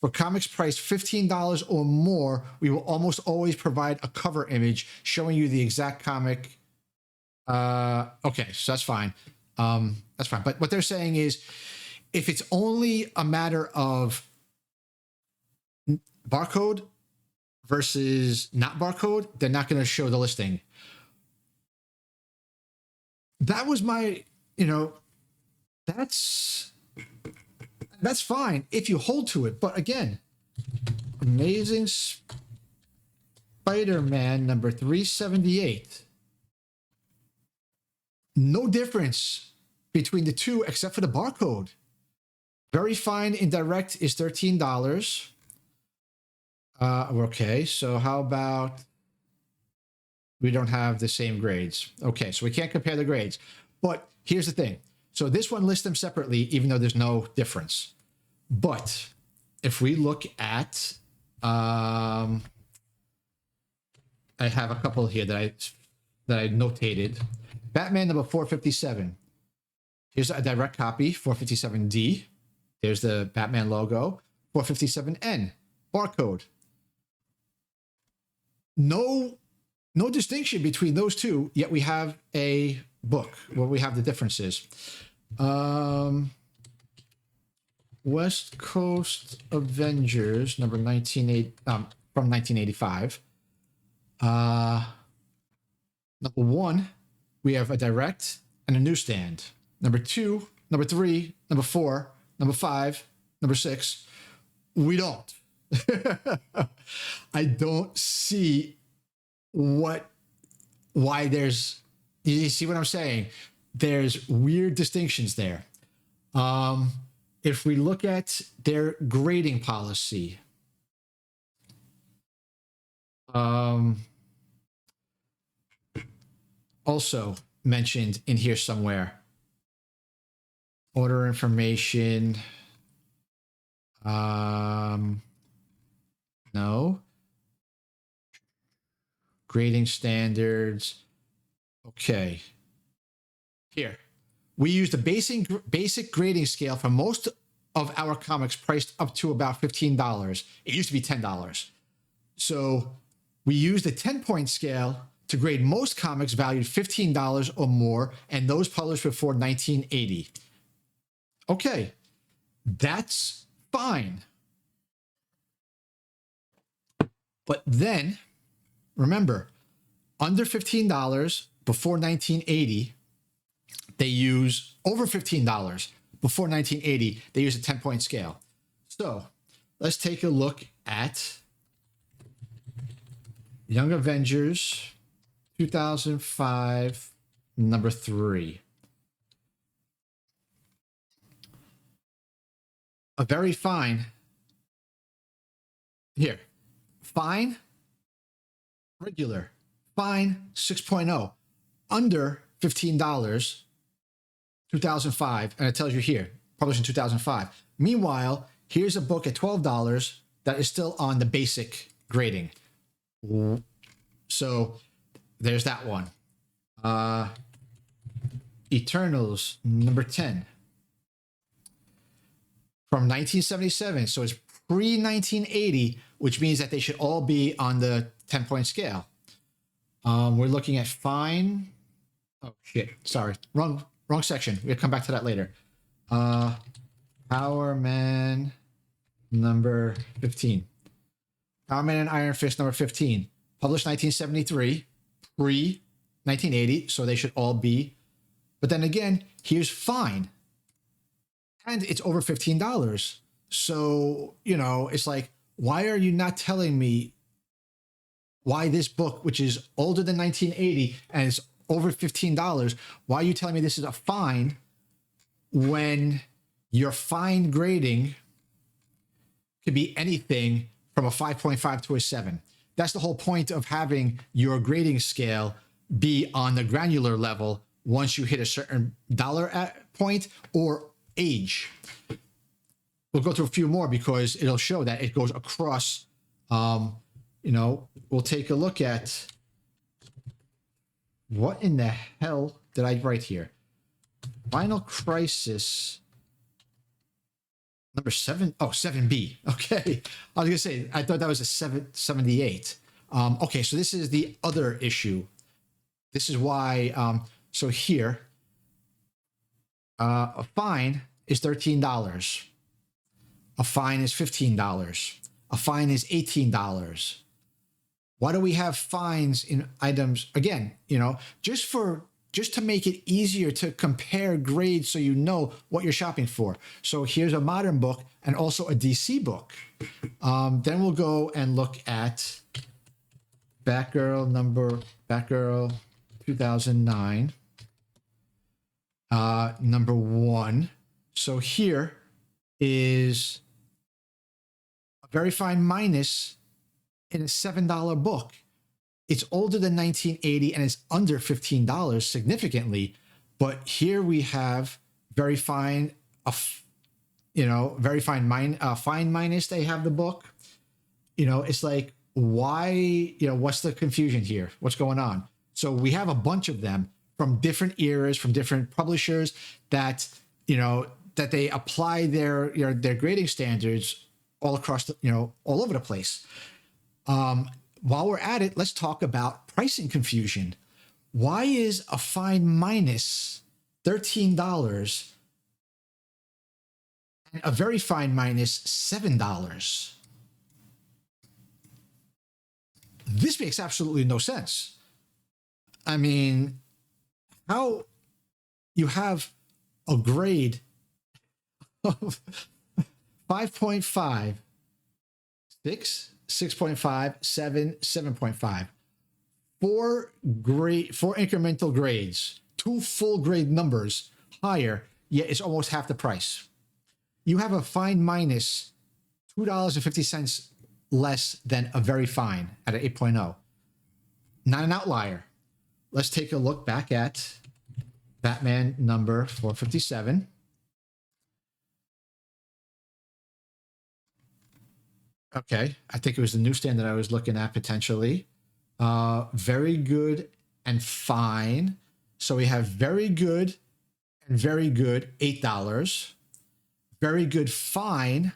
$15 or more, we will almost always provide a cover image showing you the exact comic. Okay, so that's fine. That's fine. But what they're saying is, if it's only a matter of barcode versus not barcode, they're not going to show the listing. That was my, that's fine if you hold to it. But again, Amazing Spider-Man number 378. No difference between the two except for the barcode. Very Fine in direct is $13. Okay, so how about we don't have the same grades? Okay, so we can't compare the grades. But here's the thing. So this one lists them separately, even though there's no difference. But if we look at, I have a couple here that I notated. Batman number 457. Here's a direct copy, 457D. There's the Batman logo, 457N, barcode. No distinction between those two, yet we have a book where we have the differences. West Coast Avengers, number 1980, from 1985. Number 1, we have a direct and a newsstand. Number 2, number 3, number 4, number 5, number 6, we don't. I don't see why there's, you see what I'm saying? There's weird distinctions there. If we look at their grading policy, also mentioned in here somewhere, order information, no. Grading standards. Okay. Here. We use the basic grading scale for most of our comics priced up to about $15. It used to be $10. So we use the 10-point scale to grade most comics valued $15 or more, and those published before 1980. Okay, that's fine. But then, remember, under $15 before 1980, they use over $15 before 1980, they use a 10-point scale. So let's take a look at Young Avengers 2005, number 3. A Very Fine. Here. Fine, regular. Fine, 6.0. Under $15, 2005, and it tells you here, published in 2005. Meanwhile, here's a book at $12 that is still on the basic grading. So there's that one. Eternals, number 10. From 1977, so it's pre-1980, which means that they should all be on the 10-point scale. We're looking at Fine. Oh, shit. Sorry. Wrong section. We'll come back to that later. Power Man number 15. Power Man and Iron Fist number 15. Published 1973. Pre-1980. So they should all be. But then again, here's Fine. And it's over $15. So, it's like, why are you not telling me why this book, which is older than 1980 and it's over $15, why are you telling me this is a fine when your fine grading could be anything from a 5.5 to a 7. That's the whole point of having your grading scale be on the granular level once you hit a certain dollar point or age. We'll go through a few more because it'll show that it goes across. We'll take a look at what in the hell did I write here? Final Crisis number 7. Oh, 7B. Okay. I was going to say, I thought that was a 778. Okay, so this is the other issue. This is why, so here, a fine is $13. A fine is $15. A fine is $18. Why do we have fines in items? Again, just to make it easier to compare grades so you know what you're shopping for. So here's a modern book and also a DC book. Then we'll go and look at Batgirl 2009, number 1. So here is a very fine minus in a $7 book. It's older than 1980 and it's under $15 significantly. But here we have very fine, fine minus. They have the book. It's like, why, what's the confusion here? What's going on? So we have a bunch of them from different eras, from different publishers that, that they apply their grading standards all across all over the place. While we're at it, let's talk about pricing confusion. Why is a fine minus $13 and a very fine minus $7? This makes absolutely no sense. I mean, how you have a grade of 5.5, 6, 6.5, 7, 7.5. Four incremental grades, 2 full grade numbers higher, yet it's almost half the price. You have a fine minus $2.50 less than a very fine at an 8.0. Not an outlier. Let's take a look back at Batman number 457. Okay, I think it was the newsstand that I was looking at potentially. Very good and fine. So we have very good and very good, $8. Very good, fine,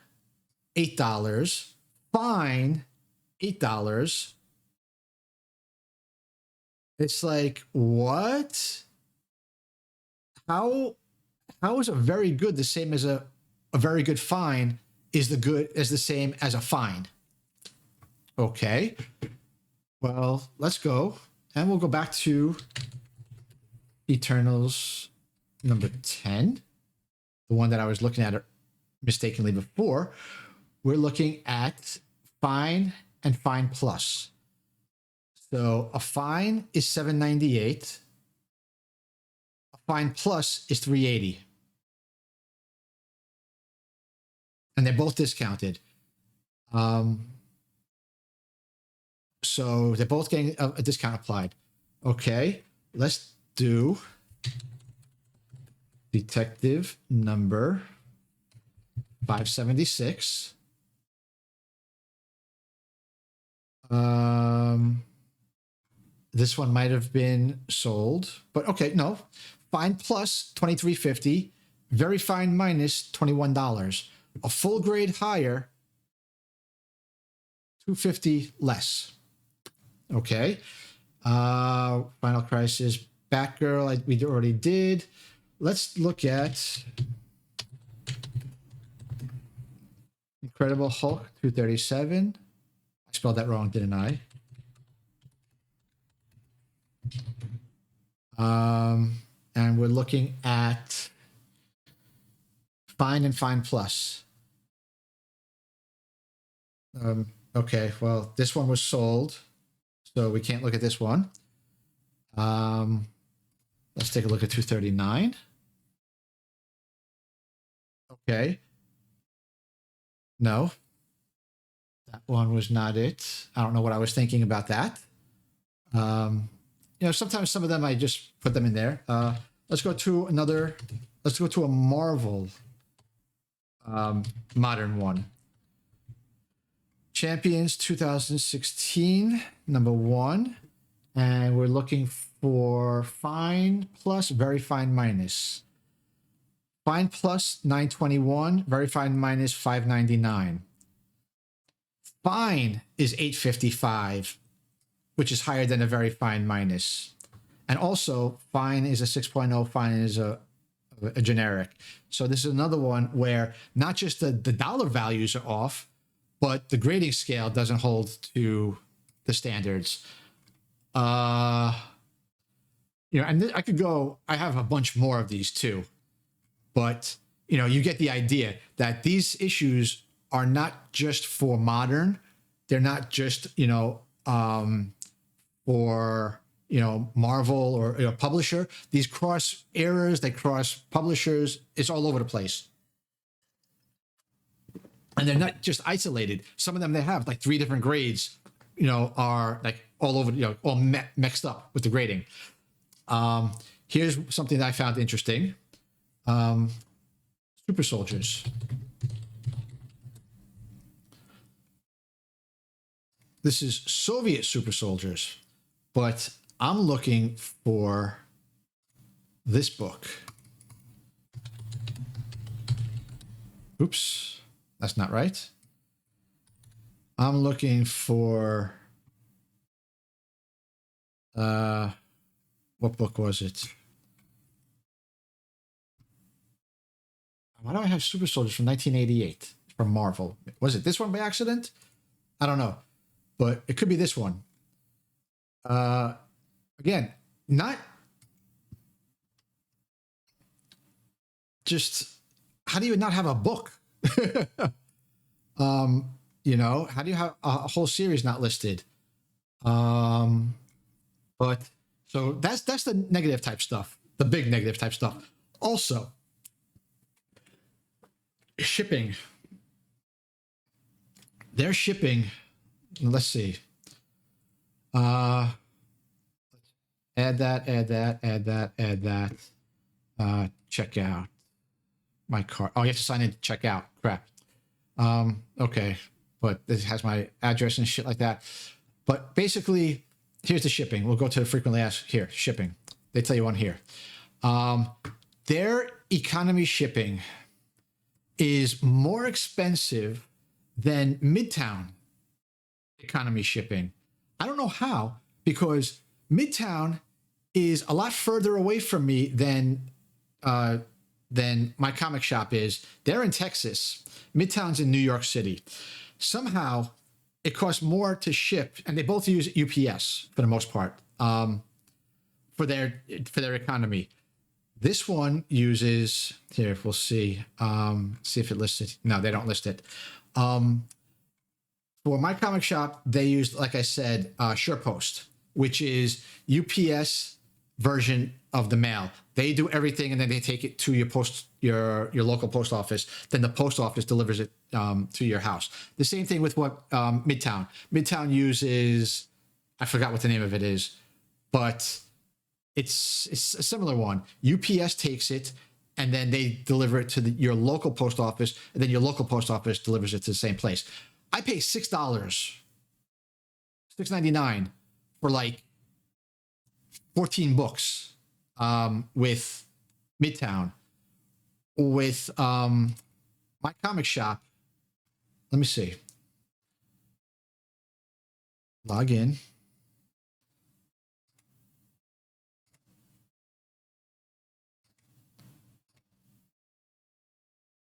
$8. Fine, $8. It's like, what? How is a very good the same as a very good fine is the same as a fine? Okay. Well, let's go. And we'll go back to Eternals number 10, the one that I was looking at mistakenly before. We're looking at fine and fine plus. So a fine is $7.98. A fine plus is $3.80. And they're both discounted. So they're both getting a discount applied. Okay, let's do Detective number 576. This one might have been sold, but okay, no. Fine plus $23.50. Very fine minus $21. A full grade higher, $2.50 less. Okay. Final Crisis, Batgirl, we already did. Let's look at Incredible Hulk 237. I spelled that wrong, didn't I? And we're looking at fine and fine plus. Okay, well, this one was sold, so we can't look at this one. Let's take a look at 239. Okay. No. That one was not it. I don't know what I was thinking about that. Sometimes some of them I just put them in there. Let's go to another. Let's go to a Marvel modern one. Champions 2016, number 1. And we're looking for fine plus, very fine minus. Fine plus 921, very fine minus 599. Fine is 855, which is higher than a very fine minus. And also, fine is a 6.0, fine is a generic. So this is another one where not just the dollar values are off, but the grading scale doesn't hold to the standards. And I could go, I have a bunch more of these too, but you get the idea that these issues are not just for modern. They're not just, for, Marvel or publisher. These cross eras, they cross publishers. It's all over the place. And they're not just isolated. Some of them, they have like 3 different grades, are like all over, all mixed up with the grading. Here's something that I found interesting. Super soldiers. This is Soviet super soldiers, but I'm looking for this book. Oops, that's not right. I'm looking for, what book was it? Why do I have Super Soldiers from 1988 from Marvel? Was it this one by accident? I don't know, but it could be this one. Again, not just, how do you not have a book? How do you have a whole series not listed? But so that's the negative type stuff, the big negative type stuff. Also, shipping. Their shipping, let's see. Add that. Check out my card. Oh, you have to sign in to check out. Crap. Okay. But this has my address and shit like that. But basically, here's the shipping. We'll go to the frequently asked here, shipping. They tell you on here. Their economy shipping is more expensive than Midtown economy shipping. I don't know how, because Midtown is a lot further away from me than my comic shop is. They're in Texas. Midtown's in New York City. Somehow, it costs more to ship, and they both use UPS for the most part for their economy. This one uses, here, we'll see. See if it lists it. No, they don't list it. For my comic shop, they use, like I said, SurePost, which is UPS version of the mail. They do everything, and then they take it to your local post office. Then the post office delivers it to your house. The same thing with what Midtown. Midtown uses, I forgot what the name of it is, but it's a similar one. UPS takes it, and then they deliver it to your local post office, and then your local post office delivers it to the same place. I pay $6, $6.99 for like 14 books with Midtown. With my comic shop, let me see. Log in.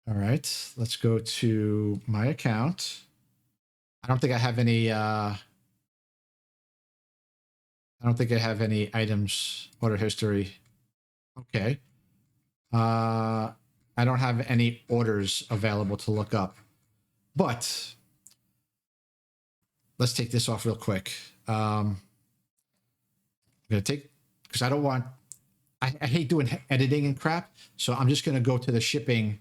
All right, let's go to my account. I don't think I have any items, order history. Okay. I don't have any orders available to look up. But let's take this off real quick. I'm going to take, because I don't want, I hate doing editing and crap. So I'm just going to go to the shipping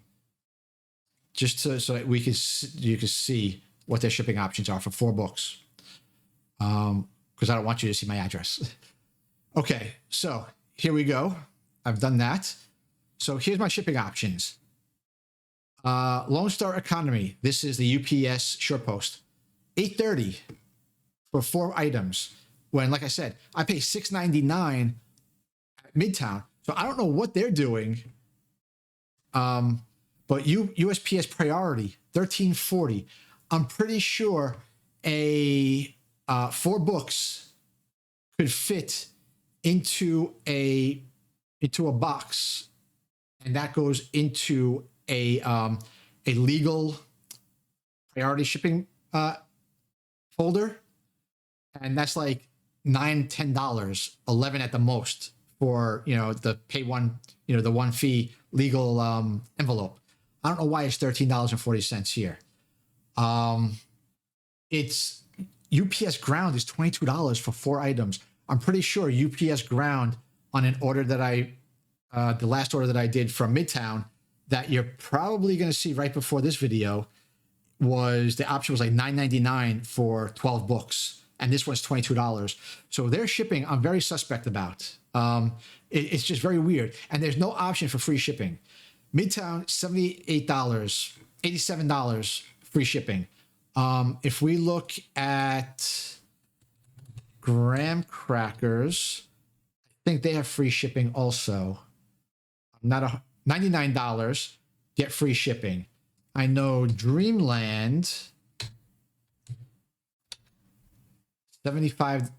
just so that you can see what their shipping options are for 4 books. Because I don't want you to see my address. Okay, so here we go. I've done that. So here's my shipping options. Lone Star Economy. This is the UPS short post. $8.30 for 4 items. When, like I said, I pay $6.99 at Midtown. So I don't know what they're doing. But USPS Priority, $13.40. I'm pretty sure a 4 books could fit into a box, and that goes into a legal priority shipping folder, and that's like $9-10, $11 at the most for the pay one, the one fee legal envelope. I don't know why it's $13.40 here. It's UPS Ground is $22 for 4 items. I'm pretty sure UPS Ground on an order that the last order that I did from Midtown, that you're probably going to see right before this video, was the option was like $9.99 for 12 books, and this was $22. So their shipping, I'm very suspect about. It's just very weird, and there's no option for free shipping. Midtown, $87 free shipping. If we look at graham crackers, I think they have free shipping also. $99, get free shipping. I know Dreamland, 75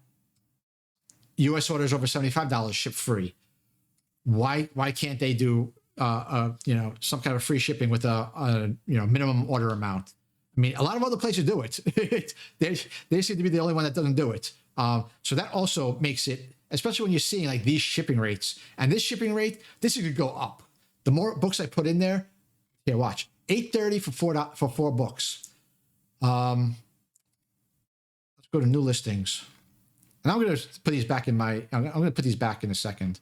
US orders over $75 ship free. Why can't they do some kind of free shipping with a minimum order amount? I mean, a lot of other places do it. They seem to be the only one that doesn't do it. So that also makes it, especially when you're seeing like these shipping rates, and this shipping rate, this could go up. The more books I put in there, here, watch, $8.30 for 4 books. Let's go to new listings, and I'm going to put these back in I'm going to put these back in a second.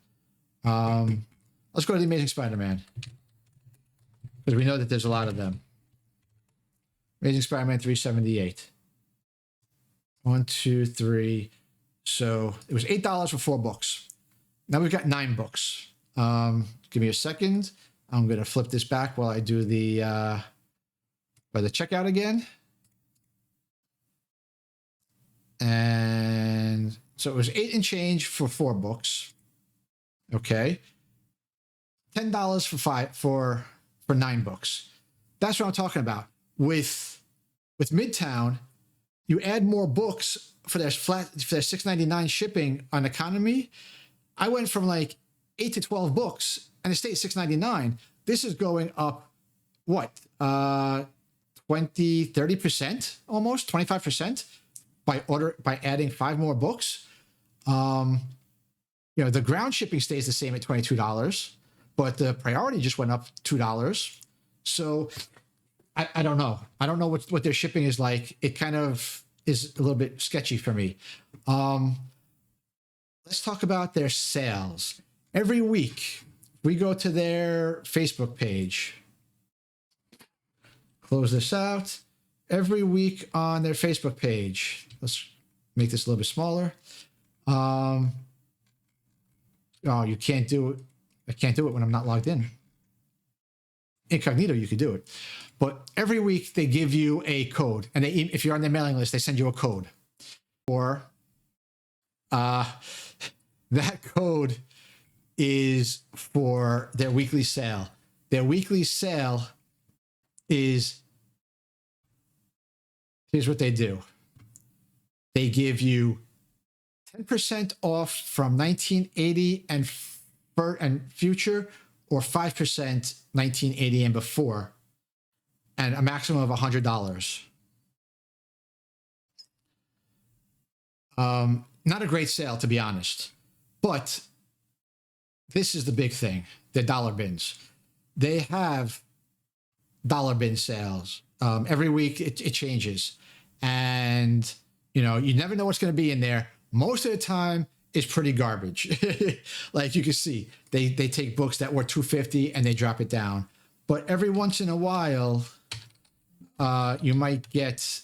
Let's go to the Amazing Spider-Man, because we know that there's a lot of them. Amazing Spider-Man 378. 1, 2, 3. So it was $8 for 4 books. Now we've got 9 books. Give me a second. I'm going to flip this back while I do the checkout again. And so it was 8 and change for 4 books. Okay. $10 for 9 books. That's what I'm talking about. With Midtown, you add more books for their $6.99 shipping on economy. I went from like 8 to 12 books, and it stayed $6.99. This is going up, what, 30%, almost 25% by adding 5 more books. The ground shipping stays the same at $22, but the priority just went up $2. So I don't know. I don't know what their shipping is like. It kind of is a little bit sketchy for me. Let's talk about their sales. Every week, we go to their Facebook page. Close this out. Every week on their Facebook page. Let's make this a little bit smaller. Oh, you can't do it. I can't do it when I'm not logged in. Incognito, you could do it. But every week they give you a code, and if you're on their mailing list, they send you a code. Or that code is for their weekly sale. Their weekly sale is, here's what they do. They give you 10% off from 1980 and future, or 5% 1980 and before, and a maximum of $100. Not a great sale, to be honest, but this is the big thing. The dollar bins. They have dollar bin sales. Every week it changes, and you never know what's going to be in there. Most of the time, it's pretty garbage. Like you can see, they take books that were $250 and they drop it down. But every once in a while, you might get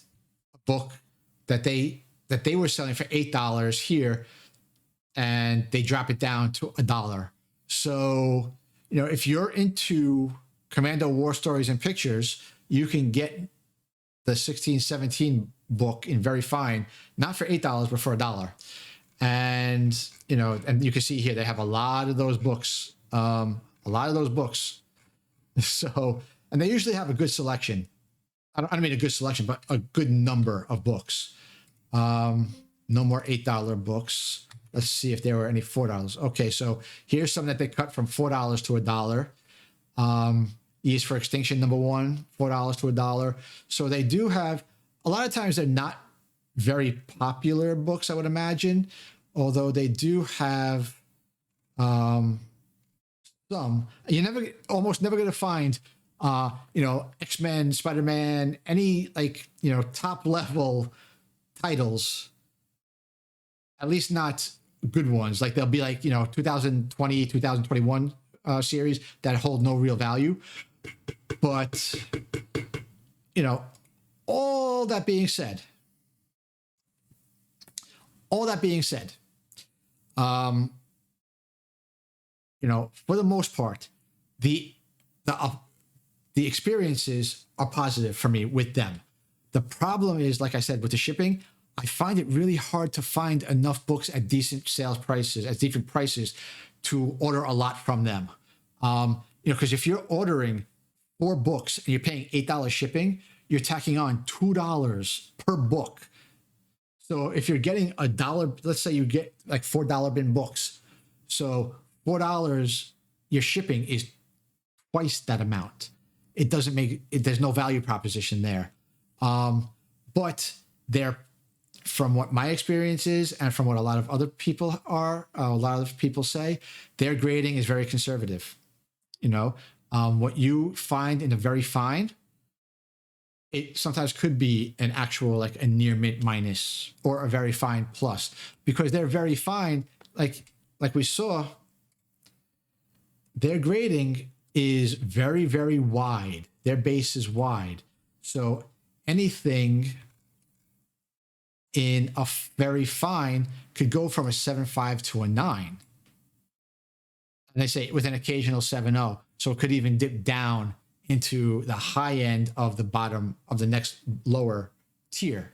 book that they were selling for $8 here, and they drop it down to $1. So, if you're into Commando War Stories and Pictures, you can get the 1617 book in very fine, not for $8, but for $1. And, and you can see here, they have a lot of those books, So, and they usually have a good selection. I don't mean a good selection, but a good number of books. No more $8 books. Let's see if there were any $4. Okay, so here's some that they cut from $4 to $1. E is for Extinction #1, $4 to $1. So they do have, a lot of times they're not very popular books, I would imagine, although they do have some. You're almost never going to find, X-Men, Spider-Man, any top level titles, at least not good ones. Like they'll be 2020, 2021 series that hold no real value. But, all that being said, for the most part, the experiences are positive for me with them. The problem is, like I said, with the shipping, I find it really hard to find enough books at decent prices to order a lot from them. Because if you're ordering 4 books and you're paying $8 shipping, you're tacking on $2 per book. So if you're getting $1, let's say you get like $4 bin books. So $4, your shipping is twice that amount. It doesn't make it, there's no value proposition there. But from what my experience is, and from what a lot of other people say, their grading is very conservative. What you find in a very fine, it sometimes could be an actual, like a near mint minus or a very fine plus, because they're very fine. Like we saw, their grading is very, very wide. Their base is wide. So anything in a very fine could go from a 7.5 to a 9. And they say with an occasional 7.0. So it could even dip down into the high end of the bottom of the next lower tier,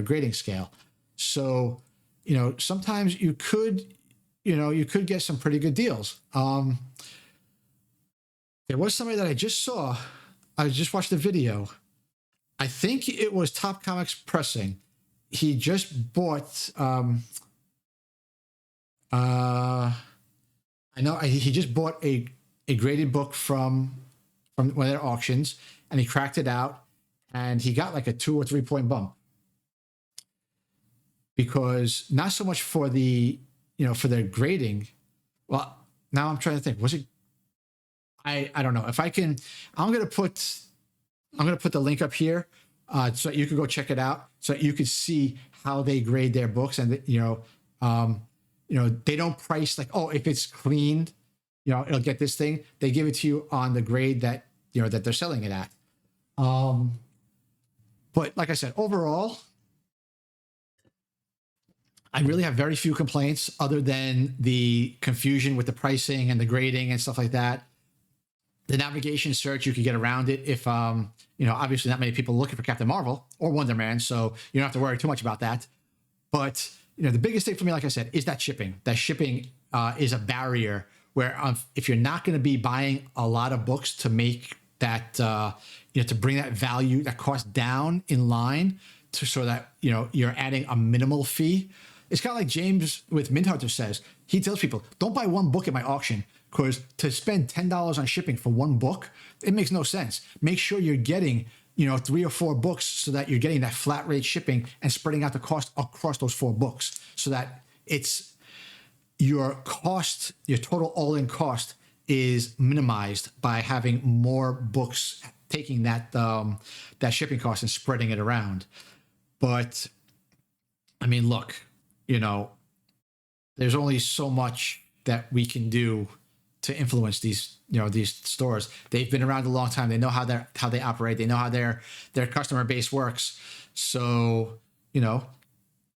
grading scale. So, sometimes you could get some pretty good deals. There was somebody that I just saw. I just watched the video. I think it was Top Comics Pressing. He just bought, he just bought a graded book from one of their auctions, and he cracked it out, and he got like a 2 or 3 point bump, because not so much for the, for their grading. Well, now I'm trying to think, was it, I don't know if I can, I'm going to put the link up here, so that you can go check it out, so that you can see how they grade their books. And they don't price like, oh, if it's cleaned, it'll get this thing. They give it to you on the grade that, that they're selling it at. But like I said, overall, I really have very few complaints other than the confusion with the pricing and the grading and stuff like that. The navigation search, you could get around it if, obviously not many people are looking for Captain Marvel or Wonder Man, so you don't have to worry too much about that. But, the biggest thing for me, like I said, is that shipping. That shipping is a barrier where if you're not going to be buying a lot of books to make that, to bring that value, that cost down in line so that, you're adding a minimal fee. It's kind of like James with Mint Hunter says. He tells people, don't buy one book at my auction, because to spend $10 on shipping for one book, it makes no sense. Make sure you're getting, 3 or 4 books, so that you're getting that flat rate shipping and spreading out the cost across those 4 books, so that it's your cost, your total all-in cost is minimized by having more books taking that shipping cost and spreading it around. But I mean, look, there's only so much that we can do to influence these stores. They've been around a long time. They know how they operate. They know how their customer base works. So, you know,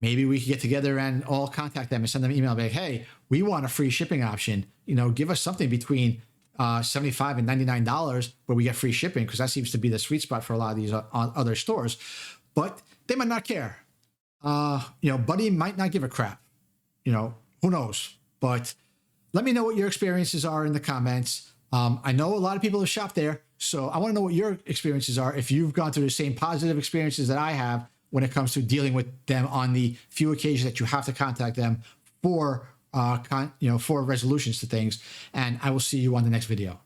maybe we could get together and all contact them and send them an email like, hey, we want a free shipping option. You know, give us something between $75 and $99 where we get free shipping, because that seems to be the sweet spot for a lot of these other stores. But they might not care. You know, Buddy might not give a crap. You know, who knows? But let me know what your experiences are in the comments. I know a lot of people have shopped there, so I want to know what your experiences are, if you've gone through the same positive experiences that I have when it comes to dealing with them on the few occasions that you have to contact them for, for resolutions to things. And I will see you on the next video.